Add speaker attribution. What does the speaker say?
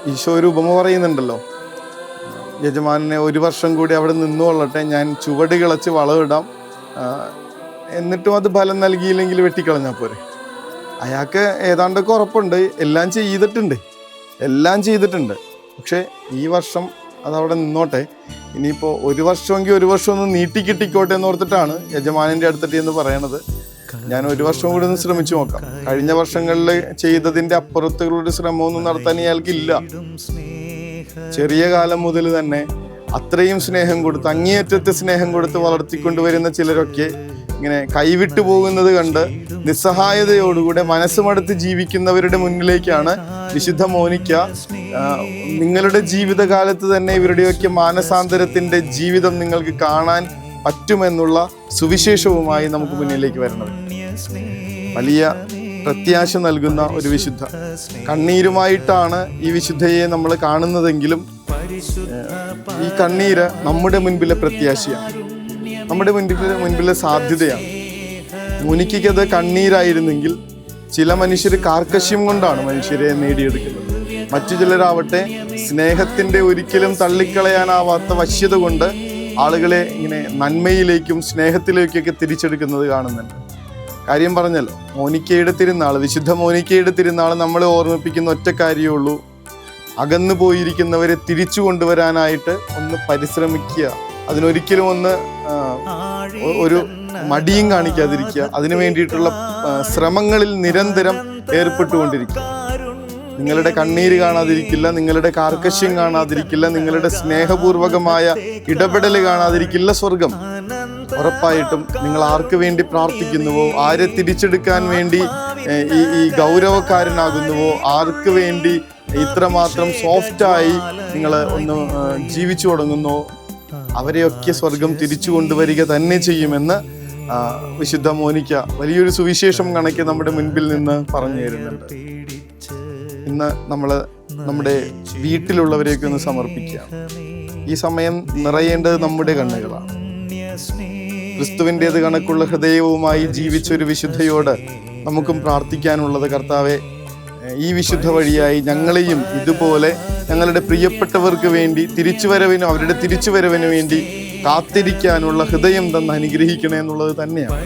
Speaker 1: ഈശോ ഒരു ഉപമ പറയുന്നുണ്ടല്ലോ, യജമാനെ ഒരു വർഷം കൂടി അവിടെ നിന്നുകൊള്ളട്ടെ, ഞാൻ ചുവട് കിളച്ച് വളമിടാം, എന്നിട്ടും അത് ഫലം നൽകിയില്ലെങ്കിൽ വെട്ടിക്കളഞ്ഞാൽ പോരെ. അയാൾക്ക് ഏതാണ്ടൊക്കെ ഉറപ്പുണ്ട്, എല്ലാം ചെയ്തിട്ടുണ്ട്. പക്ഷേ ഈ വർഷം അതവിടെ നിന്നോട്ടെ, ഇനിയിപ്പോൾ ഒരു വർഷമെങ്കിൽ ഒരു വർഷം ഒന്ന് നീട്ടിക്കിട്ടിക്കോട്ടെ എന്ന് ഓർത്തിട്ടാണ് യജമാനൻ്റെ അടുത്തിട്ട് എന്ന് പറയണത്. ഞാൻ ഒരു വർഷം കൂടി ഒന്ന് ശ്രമിച്ചു നോക്കാം. കഴിഞ്ഞ വർഷങ്ങളിൽ ചെയ്തതിൻ്റെ അപ്പുറത്തുള്ളൊരു ശ്രമമൊന്നും നടത്താൻ ഇയാൾക്കില്ല. ചെറിയ കാലം മുതൽ തന്നെ അത്രയും സ്നേഹം കൊടുത്ത്, അങ്ങേയറ്റത്തെ സ്നേഹം കൊടുത്ത് വളർത്തിക്കൊണ്ടുവരുന്ന ചിലരൊക്കെ ഇങ്ങനെ കൈവിട്ടു പോകുന്നത് കണ്ട് നിസ്സഹായതയോടുകൂടെ മനസ്സുമടുത്ത് ജീവിക്കുന്നവരുടെ മുന്നിലേക്കാണ് വിശുദ്ധ മോനിക്ക നിങ്ങളുടെ ജീവിതകാലത്ത് തന്നെ ഇവരുടെയൊക്കെ മാനസാന്തരത്തിൻ്റെ ജീവിതം നിങ്ങൾക്ക് കാണാൻ പറ്റുമെന്നുള്ള സുവിശേഷവുമായി നമുക്ക് മുന്നിലേക്ക് വരുന്നത്. വലിയ പ്രത്യാശ നൽകുന്ന ഒരു വിശുദ്ധ. കണ്ണീരുമായിട്ടാണ് ഈ വിശുദ്ധയെ നമ്മൾ കാണുന്നതെങ്കിലും ഈ കണ്ണീര് നമ്മുടെ മുൻപിലെ പ്രത്യാശയാണ്, നമ്മുടെ മുൻപിലെ സാധ്യതയാണ്. മോനിക്കത് കണ്ണീരായിരുന്നെങ്കിൽ ചില മനുഷ്യർ കാർക്കശ്യം കൊണ്ടാണ് മനുഷ്യരെ നേടിയെടുക്കുന്നത്. മറ്റു ചിലരാവട്ടെ സ്നേഹത്തിൻ്റെ ഒരിക്കലും തള്ളിക്കളയാനാവാത്ത വശ്യത കൊണ്ട് ആളുകളെ ഇങ്ങനെ നന്മയിലേക്കും സ്നേഹത്തിലേക്കൊക്കെ തിരിച്ചെടുക്കുന്നത് കാണുന്നുണ്ട്. കാര്യം പറഞ്ഞല്ലോ, മോനിക്കയുടെ തിരുനാൾ, വിശുദ്ധ മോനിക്കയുടെ തിരുനാൾ നമ്മളെ ഓർമ്മിപ്പിക്കുന്ന ഒറ്റ കാര്യമേ ഉള്ളൂ: അകന്നു പോയിരിക്കുന്നവരെ തിരിച്ചു കൊണ്ടുവരാനായിട്ട് ഒന്ന് പരിശ്രമിക്കുക. അതിനൊരിക്കലും ഒരു മടിയും കാണിക്കാതിരിക്കുക. അതിനു വേണ്ടിയിട്ടുള്ള ശ്രമങ്ങളിൽ നിരന്തരം ഏർപ്പെട്ടുകൊണ്ടിരിക്കുക. നിങ്ങളുടെ കണ്ണീര് കാണാതിരിക്കില്ല, നിങ്ങളുടെ കാർക്കശ്യം കാണാതിരിക്കില്ല, നിങ്ങളുടെ സ്നേഹപൂർവകമായ ഇടപെടൽ കാണാതിരിക്കില്ല സ്വർഗം. ഉറപ്പായിട്ടും നിങ്ങൾ ആർക്ക് വേണ്ടി പ്രാർത്ഥിക്കുന്നുവോ, ആരെ തിരിച്ചെടുക്കാൻ വേണ്ടി ഈ ഗൗരവക്കാരനാകുന്നുവോ, ആർക്ക് വേണ്ടി ഇത്രമാത്രം സോഫ്റ്റായി നിങ്ങൾ ഒന്ന് ജീവിച്ചു തുടങ്ങുന്നുവോ, അവരെയൊക്കെ സ്വർഗം തിരിച്ചു കൊണ്ടുവരിക തന്നെ ചെയ്യുമെന്ന് വിശുദ്ധ മോനിക്ക വലിയൊരു സുവിശേഷം കണക്ക് നമ്മുടെ മുൻപിൽ നിന്ന് പറഞ്ഞു തരുന്നുണ്ട്. ഇന്ന് നമ്മൾ നമ്മുടെ വീട്ടിലുള്ളവരെയൊക്കെ ഒന്ന് സമർപ്പിക്കുക. ഈ സമയം നിറയേണ്ടത് നമ്മുടെ കണ്ണുകളാണ്. ക്രിസ്തുവിൻ്റേത് കണക്കുള്ള ഹൃദയവുമായി ജീവിച്ചൊരു വിശുദ്ധയോട് നമുക്കും പ്രാർത്ഥിക്കാനുള്ളത്: കർത്താവെ, ഈ വിശുദ്ധ വഴിയായി ഞങ്ങളെയും ഇതുപോലെ ഞങ്ങളുടെ പ്രിയപ്പെട്ടവർക്ക് വേണ്ടി അവരുടെ തിരിച്ചുവരവിന് വേണ്ടി കാത്തിരിക്കാനുള്ള ഹൃദയം തന്ന് അനുഗ്രഹിക്കണേ എന്നുള്ളത് തന്നെയാണ്.